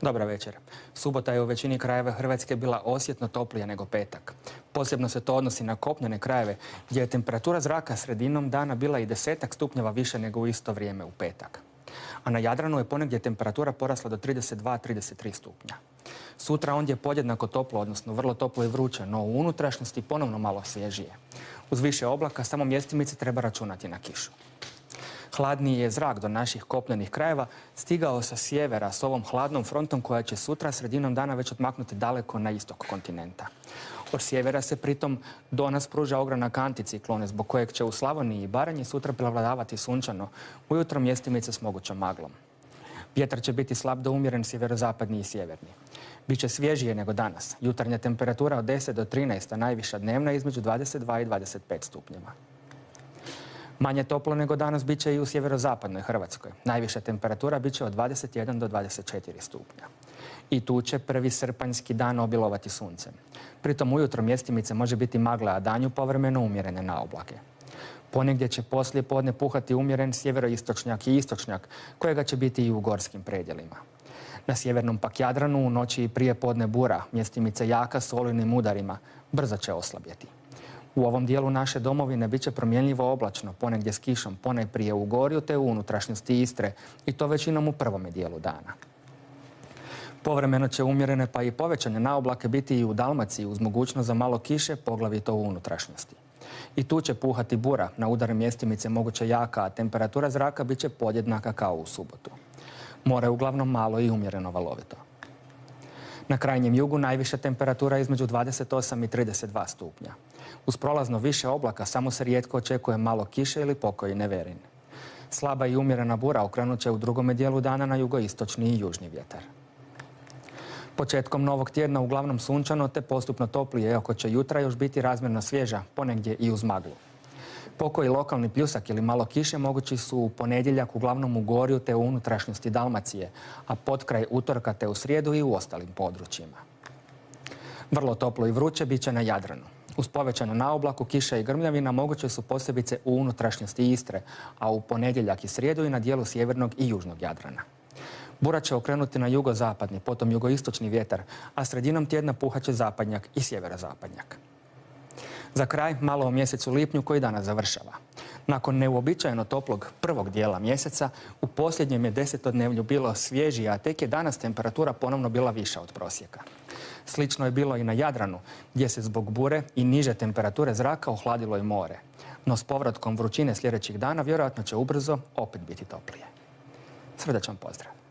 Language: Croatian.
Dobra večer. Subota je u većini krajeva Hrvatske bila osjetno toplija nego petak. Posebno se to odnosi na kopnene krajeve, gdje je temperatura zraka sredinom dana bila i 10 stupnjeva više nego u isto vrijeme u petak. A na Jadranu je ponegdje temperatura porasla do 32-33 stupnja. Sutra ondje je podjednako toplo, odnosno vrlo toplo i vruće, no u unutrašnjosti ponovno malo svježije. Uz više oblaka samo mjestimice treba računati na kišu. Hladniji je zrak do naših kopnenih krajeva stigao sa sjevera s ovom hladnom frontom koja će sutra sredinom dana već odmaknuti daleko na istok kontinenta. Od sjevera se pritom do nas pruža ogranak anticiklone zbog kojeg će u Slavoniji i Baranji sutra prevladavati sunčano, ujutro mjestimice s mogućom maglom. Vjetar će biti slab do umjeren sjeverozapadni i sjeverni. Biće svježije nego danas. Jutarnja temperatura od 10 do 13, a najviša dnevna između 22 i 25 stupnjeva. Manje toplo nego danas bit će i u sjeverozapadnoj Hrvatskoj. Najviša temperatura bit će od 21 do 24 stupnja. I tu će prvi srpanjski dan obilovati suncem. Pritom ujutro mjestimice može biti magla, a danju povremeno umjerene naoblake. Ponegdje će poslije podne puhati umjeren sjeveroistočnjak i istočnjak, kojega će biti i u gorskim predjelima. Na sjevernom pak Jadranu u noći i prije podne bura, mjestimice jaka s olujnim udarima, brzo će oslabjeti. U ovom dijelu naše domovine bit će promjenljivo oblačno, ponegdje s kišom, ponajprije u Gorju te u unutrašnjosti Istre, i to većinom u prvome dijelu dana. Povremeno će umjerene pa i povećane naoblake biti i u Dalmaciji uz mogućnost za malo kiše, poglavito u unutrašnjosti. I tu će puhati bura, na udare mjestimice moguće jaka, a temperatura zraka bit će podjednaka kao u subotu. More uglavnom malo i umjereno valovito. Na krajnjem jugu najviša temperatura između 28 i 32 stupnja. Uz prolazno više oblaka samo se rijetko očekuje malo kiše ili pokoji neverin. Slaba i umjerena bura okrenut će u drugome dijelu dana na jugoistočni i južni vjetar. Početkom novog tjedna uglavnom sunčano te postupno toplije, iako će jutra još biti razmjerno svježa, ponegdje i uz maglu. Pokoji lokalni pljusak ili malo kiše mogući su u ponedjeljak uglavnom u Gorju te u unutrašnjosti Dalmacije, a potkraj utorka te u srijedu i u ostalim područjima. Vrlo toplo i vruće bit će na Jadranu. Uz povećanu naoblaku, kiša i grmljavina moguće su posebice u unutrašnjosti Istre, a u ponedjeljak i srijedu i na dijelu sjevernog i južnog Jadrana. Bura će okrenuti na jugozapadni, potom jugoistočni vjetar, a sredinom tjedna puhat će zapadnjak i sjeverozapadnjak. Za kraj malo o mjesecu lipnju koji danas završava. Nakon neuobičajeno toplog prvog dijela mjeseca, u posljednjem je desetodnevlju bilo svježije, a tek je danas temperatura ponovno bila viša od prosjeka. Slično je bilo i na Jadranu, gdje se zbog bure i niže temperature zraka ohladilo i more. No s povratkom vrućine sljedećih dana vjerojatno će ubrzo opet biti toplije. Srdačan pozdrav!